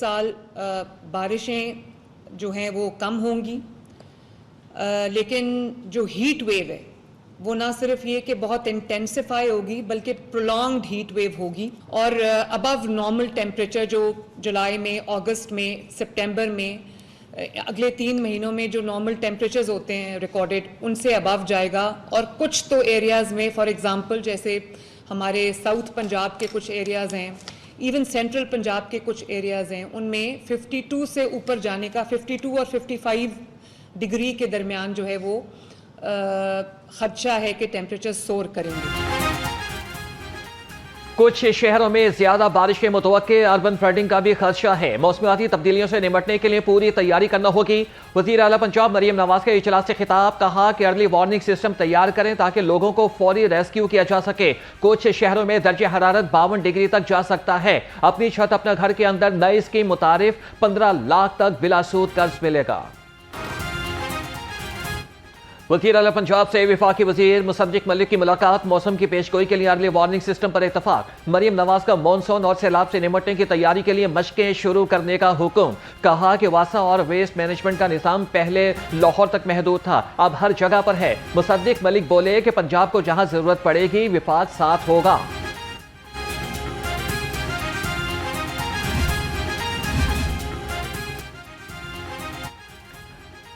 साल बारिशें जो हैं वो कम होंगी, लेकिन जो हीट वेव है वो ना सिर्फ ये कि बहुत इंटेंसिफाई होगी बल्कि प्रोलॉन्ग्ड हीट वेव होगी और अबव नॉर्मल टेम्परेचर जो जुलाई में, अगस्त में, सितंबर में, अगले 3 महीनों में जो नॉर्मल टेम्परेचर्स होते हैं रिकॉर्डेड उनसे अबव जाएगा। और कुछ तो एरियाज़ में, फॉर एग्ज़ाम्पल जैसे हमारे साउथ पंजाब के कुछ एरियाज़ हैं, इवन सेंट्रल पंजाब के कुछ एरियाज़ हैं, उनमें 52 से ऊपर जाने का, 52 और 55 डिग्री के दरमियान जो है वो खदशा है कि टेम्परेचर सोर करेंगे। कुछ शहरों में ज्यादा बारिश के मुतवक्के, अर्बन फ्लडिंग का भी खदशा है। मौसमियाती तब्दीलियों से निपटने के लिए पूरी तैयारी करना होगी। वज़ीर आला पंजाब मरियम नवाज के इजलास से खिताब, कहा कि अर्ली वार्निंग सिस्टम तैयार करें ताकि लोगों को फौरी रेस्क्यू किया जा सके। कुछ शहरों में दर्जे हरारत 52 डिग्री तक जा सकता है। अपनी छत अपना घर के अंदर नई स्कीम मुतारिफ, 15 लाख तक बिला सूद कर्ज मिलेगा। वज़ीर आला पंजाब से वफाकी वज़ीर मुसद्दिक मलिक की मुलाकात, मौसम की पेशगोई के लिए अर्ली वार्निंग सिस्टम पर इत्तफाक। मरियम नवाज का मॉनसून और सैलाब से निपटने की तैयारी के लिए मशकें शुरू करने का हुक्म। कहा कि वासा और वेस्ट मैनेजमेंट का निज़ाम पहले लाहौर तक महदूद था, अब हर जगह पर है। मुसद्दिक मलिक बोले कि पंजाब को जहां जरूरत पड़ेगी विफाक साथ होगा।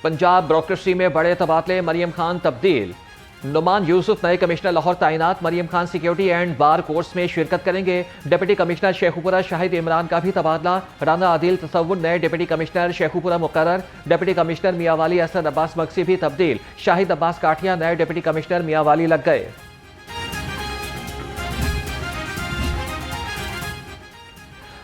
पंजाब ब्यूरोक्रेसी में बड़े तबादले, मरियम खान तब्दील। नुमान यूसुफ नए कमिश्नर लाहौर तैनात। Maryam Khan security and bar course में शिरकत करेंगे। डिप्टी कमिश्नर शेखुपुरा शाहिद इमरान का भी तबादला। राना आदिल तसव्वुर नए डिप्टी कमिश्नर शेखुपुरा मुकर्रर। डिप्टी कमिश्नर मियांवाली असद अब्बास मक्सी भी तब्दील। शाहिद अब्बास काठिया नए डिप्टी कमिश्नर मियांवाली लग गए।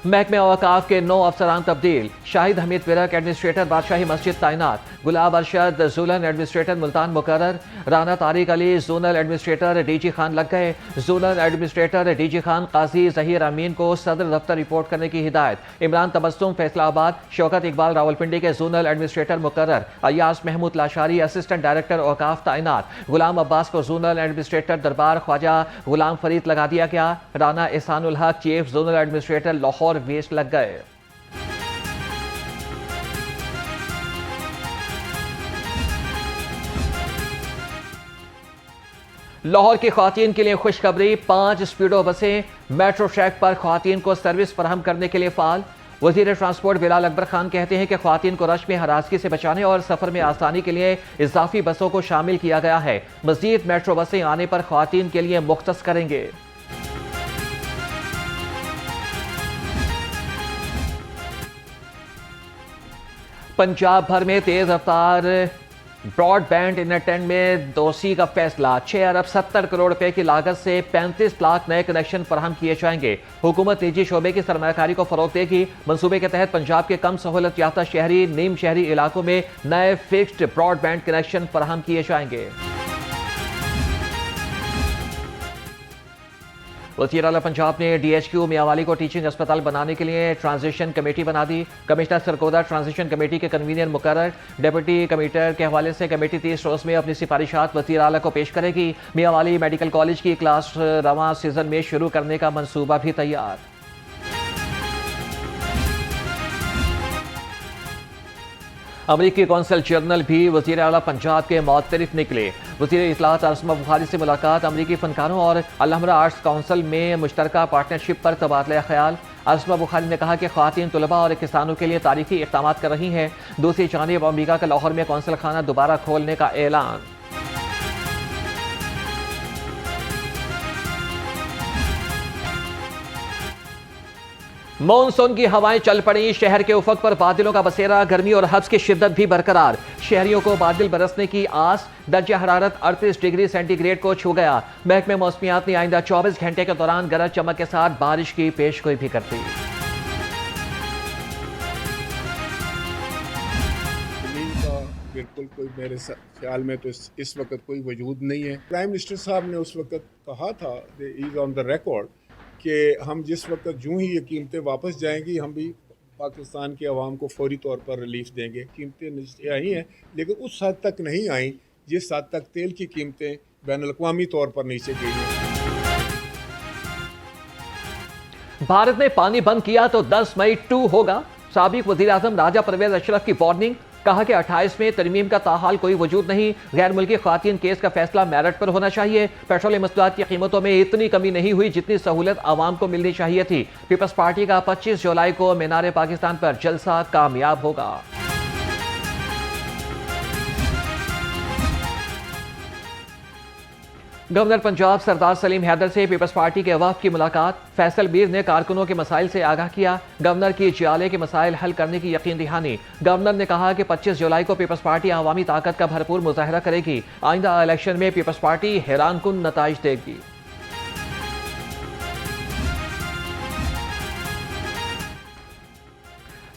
महकमे औकाफ के 9 अफसरान तब्दील। शाहिद हमीद विरक एडमिनिस्ट्रेटर बादशाही मस्जिद तैनात। गुलाब अरशद जोनल एडमिनिस्ट्रेटर मुल्तान मुकर्रर। Rana Tariq Ali zonal administrator DG Khan लग गए। जोनल एडमिनिस्ट्रेटर डीजी खान काजी जहीर अमीन को सदर दफ्तर रिपोर्ट करने की हिदायत। इमरान तबस्सुम फैसलाबाद। शौकत इकबाल रावलपिंडी के जोनल एडमिनिस्ट्रेटर मुकर्रर। अयास महमूद लाशारी असिस्टेंट डायरेक्टर औकाफ तैनात। गुलाम अब्बास को जोनल एडमिनिस्ट्रेटर दरबार ख्वाजा गुलाम फरीद लगा दिया गया। Rana Ehsanul Haq chief zonal administrator Lahore west लग गए। लाहौर की ख्वातीन के लिए खुशखबरी, 5 स्पीडो बसें मेट्रो ट्रैक पर ख्वातीन को सर्विस फराहम करने के लिए फाल। वजीर ट्रांसपोर्ट बिलाल अकबर खान कहते हैं कि ख्वातीन को रश में हरासगी से बचाने और सफर में आसानी के लिए इजाफी बसों को शामिल किया गया है। मजीद मेट्रो बसें आने पर ख्वातीन के लिए मुख्तस करेंगे। पंजाब भर में तेज रफ्तार ब्रॉडबैंड इंटरनेट में दोषी का फैसला। 6 अरब 70 करोड़ रुपए की लागत से 35 लाख नए कनेक्शन फराहम किए जाएंगे। हुकूमत निजी शोबे की सरमायाकारी को फरोग देगी। मंसूबे के तहत पंजाब के कम सहूलत याफ्ता शहरी, नीम शहरी इलाकों में नए फिक्स्ड ब्रॉडबैंड कनेक्शन फराहम किए जाएंगे। वज़ीर आला पंजाब ने DHQ मियांवाली को टीचिंग अस्पताल बनाने के लिए ट्रांजिशन कमेटी बना दी। कमिश्नर सरगोदा ट्रांजिशन कमेटी के कन्वीनर मुकर्रर। डिप्टी कमिश्नर के हवाले से कमेटी 30 रोज में अपनी सिफारिशात वज़ीर आला को पेश करेगी। मियांवाली मेडिकल कॉलेज की क्लास रवां सीजन में शुरू करने का मंसूबा भी तैयार। अमरीकी कौंसल जनरल भी वज़ीर आला पंजाब के मुअत्तरिफ निकले। वज़ीर इत्तलात आसमा बुखारी से मुलाकात। अमरीकी फनकारों और अलहमरा आर्ट्स काउंसिल में मुश्तरका पार्टनरशिप पर तबादला ख्याल। आसमा बुखारी ने कहा कि ख्वातीन तलबा और किसानों के लिए तारीखी इक़दामात कर रही हैं। दूसरी जानिब अमरीका का लाहौर में कौंसल खाना दोबारा खोलने का ऐलान। मॉनसून की हवाएं चल पड़ी। शहर के उफक पर बादलों का बसेरा, गर्मी और हब्स की शिद्दत भी बरकरार। शहरियों को बादल बरसने की आस। दर्जा हरारत 38 डिग्री सेंटीग्रेड को छू गया। महकमे मौसमियात ने आइंदा 24 घंटे के दौरान गरज चमक के साथ बारिश की पेशगोई भी कर दी। बिल्कुल कोई मेरे ख्याल में तो इस वक्त कोई वजूद नहीं है। प्राइम मिनिस्टर साहब ने उस वक्त कहा था, इज ऑन द रिकॉर्ड, कि हम जिस वक्त जूँ ही ये कीमतें वापस जाएंगी हम भी पाकिस्तान के अवाम को फौरी तौर पर रिलीफ देंगे। कीमतें नीचे आई हैं लेकिन उस हद तक नहीं आई जिस हद तक तेल की कीमतें बैनुल-अक़वामी तौर पर नीचे गई हैं। भारत ने पानी बंद किया तो 10 मई 2 होगा। साबिक वज़ीर-ए-आज़म राजा परवेज अशरफ की वार्निंग, कहा कि 28वें तरमीम का ताहाल कोई वजूद नहीं, गैर मुल्की ख़वातीन केस का फैसला मेरिट पर होना चाहिए। पेट्रोलियम मसनूआत की कीमतों में इतनी कमी नहीं हुई जितनी सहूलत आवाम को मिलनी चाहिए थी। पीपल्स पार्टी का 25 जुलाई को मीनार पाकिस्तान पर जलसा कामयाब होगा। गवर्नर पंजाब सरदार सलीम हैदर से पीपल्स पार्टी के वफ़द की मुलाकात, फैसल मीर ने कारकुनों के मसाइल से आगाह किया, गवर्नर की जियाले के मसाइल हल करने की यकीन दहानी। गवर्नर ने कहा कि 25 जुलाई को पीपल्स पार्टी अवामी ताकत का भरपूर मुजाहरा करेगी, आइंदा इलेक्शन में पीपल्स पार्टी हैरानकुन नताइज देगी।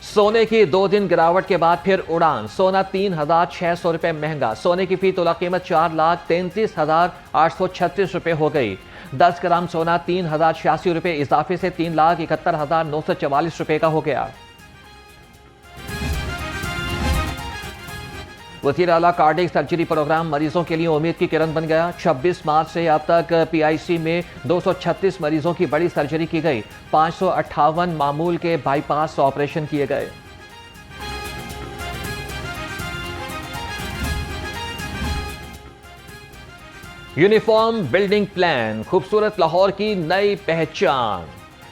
सोने की 2 दिन गिरावट के बाद फिर उड़ान, सोना 3,600 रुपए महंगा, सोने की फी तोला कीमत 4,33,836 रुपए हो गई। 10 ग्राम सोना 3,086 रुपए इजाफे से 3,71,944 रुपए का हो गया। वज़ीर आला कार्डिक सर्जरी प्रोग्राम मरीजों के लिए उम्मीद की किरण बन गया। 26 मार्च से अब तक PIC में 236 मरीजों की बड़ी सर्जरी की गई, 558 मामूल के बाईपास ऑपरेशन किए गए। यूनिफॉर्म बिल्डिंग प्लान, खूबसूरत लाहौर की नई पहचान।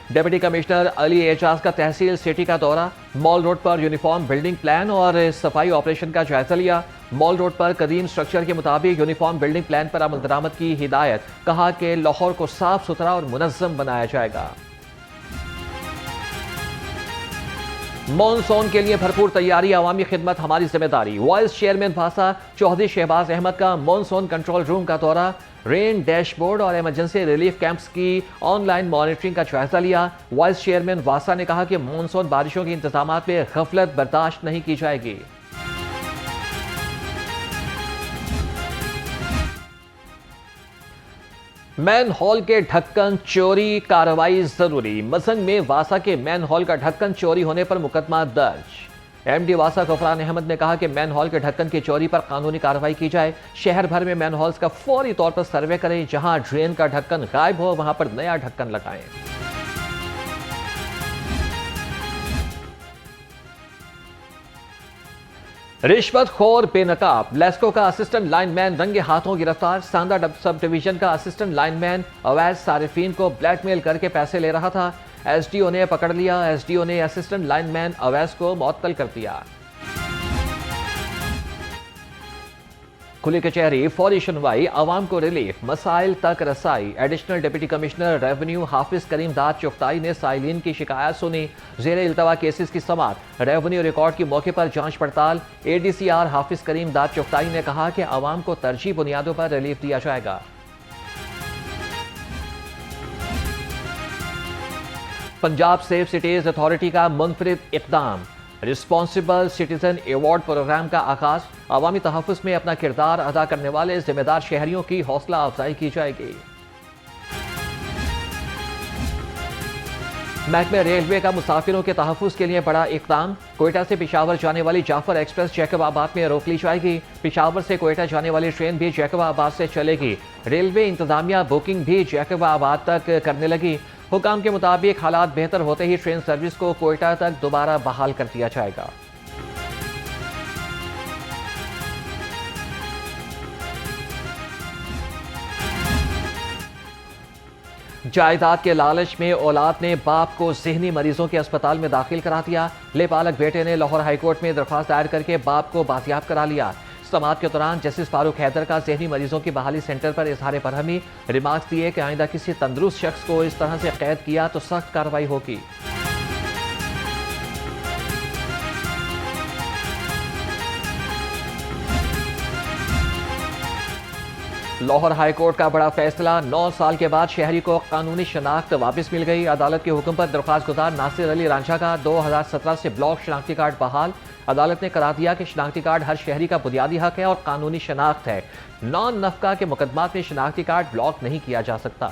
डिप्टी कमिश्नर अली एजाज का तहसील सिटी का दौरा, मॉल रोड पर यूनिफॉर्म बिल्डिंग प्लान और सफाई ऑपरेशन का जायजा लिया। मॉल रोड पर कदीम स्ट्रक्चर के मुताबिक यूनिफॉर्म बिल्डिंग प्लान पर अमल दरामद की हिदायत, कहा कि लाहौर को साफ सुथरा और मुनज़्ज़म बनाया जाएगा। मॉनसून के लिए भरपूर तैयारी, अवामी खिदमत हमारी जिम्मेदारी। वाइस चेयरमैन भासा चौधरी शहबाज अहमद का मॉनसून कंट्रोल रूम का दौरा, रेन डैशबोर्ड और इमरजेंसी रिलीफ कैंप्स की ऑनलाइन मॉनिटरिंग का जायजा लिया। वाइस चेयरमैन वासा ने कहा कि मॉनसून बारिशों के इंतजामात में गफलत बर्दाश्त नहीं की जाएगी। मैन हॉल के ढक्कन चोरी, कार्रवाई जरूरी। मसंग में वासा के मैन हॉल का ढक्कन चोरी होने पर मुकदमा दर्ज। MD वासा गफरान अहमद ने कहा कि मैन हॉल के ढक्कन की चोरी पर कानूनी कार्रवाई की जाए। शहर भर में मैन हॉल्स का फौरी तौर पर सर्वे करें, जहां ड्रेन का ढक्कन गायब हो वहां पर नया ढक्कन लगाएं। रिश्वतखोर बेनकाब, लेस्को का असिस्टेंट लाइनमैन रंगे हाथों गिरफ्तार। सांदा सब डिवीजन का असिस्टेंट लाइनमैन अवैध सारिफीन को ब्लैकमेल करके पैसे ले रहा था। SDO ने पकड़ लिया। SDO ने असिस्टेंट लाइनमैन अवैस को मुअत्तल कर दिया। खुली कचहरी, फौरी सुनवाई, आवाम को रिलीफ, मसाइल तक रसाई। एडिशनल डिप्टी कमिश्नर रेवेन्यू हाफिज करीम दाद चुगताई ने साइलिन की शिकायत सुनी। जेर इल्तवा केसेस की समाअत, रेवेन्यू रिकॉर्ड की मौके पर जांच पड़ताल। ADCR हाफिज करीम दाद चुगताई ने कहा कि आवाम को तरजीह बुनियादों पर रिलीफ दिया जाएगा। पंजाब सेफ सिटीज अथॉरिटी का मुनफरिद इक़दाम, रिस्पॉन्सिबल सिटीजन अवार्ड प्रोग्राम का आगाज। अवामी तहफ़्फ़ुज़ में अपना किरदार अदा करने वाले जिम्मेदार शहरियों की हौसला अफजाई की जाएगी। महकमे रेलवे का मुसाफिरों के तहफ़्फ़ुज़ के लिए बड़ा इक़दाम। कोयटा से पेशावर जाने वाली जाफर एक्सप्रेस जैकबाबाद में रोक ली जाएगी। पेशावर से कोयटा जाने वाली ट्रेन भी जैकबाबाद से चलेगी। रेलवे इंतजामिया बुकिंग भी जैकबाबाद तक करने लगी। हुकाम के मुताबिक हालात बेहतर होते ही ट्रेन सर्विस को कोयटा तक दोबारा बहाल कर दिया जाएगा। जायदाद के लालच में औलाद ने बाप को ज़हनी मरीजों के अस्पताल में दाखिल करा दिया। लेपालक बेटे ने लाहौर हाईकोर्ट में दरख्वास्त दायर करके बाप को बाजियाब करा लिया। समाअत के दौरान जस्टिस फारूक हैदर का ज़हनी मरीजों की बहाली सेंटर पर इजहार बरहमी, रिमार्क्स दिए कि आइंदा किसी तंदुरुस्त शख्स को इस तरह से कैद किया तो सख्त कार्रवाई होगी। लाहौर हाईकोर्ट का बड़ा फैसला, 9 साल के बाद शहरी को कानूनी शनाख्त वापस मिल गई। अदालत के हुक्म पर दरख्वास्त गुजार नासिर अली रांझा का 2017 से ब्लॉक शनाख्ती कार्ड बहाल। अदालत ने करार दिया कि शनाख्ती कार्ड हर शहरी का बुनियादी हक है और कानूनी शनाख्त है। नॉन नफका के मुकदमात में शनाख्ती कार्ड ब्लॉक नहीं किया जा सकता।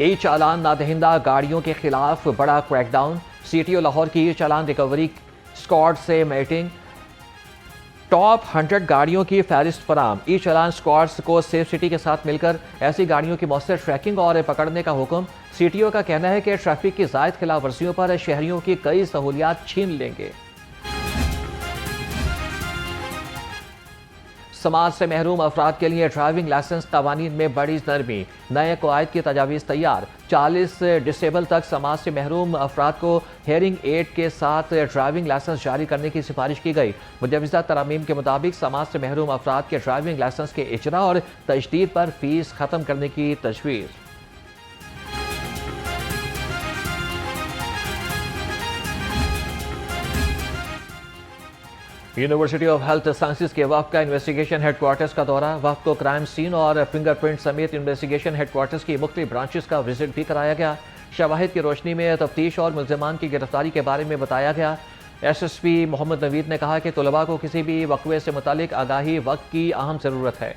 ई चालान नादहिंदा गाड़ियों के खिलाफ बड़ा क्रैकडाउन। CTO लाहौर की ई चालान रिकवरी स्क्वाड से मीटिंग। टॉप 100 गाड़ियों की फहरिस्त फराम। ई चालान स्क्वाड्स को सेफ सिटी के साथ मिलकर ऐसी गाड़ियों की मौसर ट्रैकिंग और पकड़ने का हुक्म। सीटीओ का कहना है कि ट्रैफिक की जायद खिलाफ वर्जियों पर शहरियों की कई सहूलियात छीन लेंगे। समाज से महरूम अफराद के लिए ड्राइविंग लाइसेंस कवानीन में बड़ी नरमी। नए कवायद की तजावीज़ तैयार। 40 डिसेबल तक समाज से महरूम अफराद को हेयरिंग एड के साथ ड्राइविंग लाइसेंस जारी करने की सिफारिश की गई। मुजवज़ा तरामीम के मुताबिक समाज से महरूम अफराद के ड्राइविंग लाइसेंस के इजरा और तजदीद पर फीस ख़त्म करने की तजवीज़। यूनिवर्सिटी ऑफ हेल्थ साइंसेज के वफ़द का इन्वेस्टिगेशन हेडक्वार्टर्स का दौरा। वफ़द को क्राइम सीन और फिंगरप्रिंट समेत इन्वेस्टिगेशन हेडक्वार्टर्स की मुख्तलिफ ब्रांचेस का विजिट भी कराया गया। शवाहिद की रोशनी में तफ्तीश और मुल्ज़िमान की गिरफ्तारी के बारे में बताया गया। SSP मोहम्मद नवीद ने कहा कि तलबा को किसी भी वक़्वे से मुतालिक आगाही वक्त की अहम ज़रूरत है।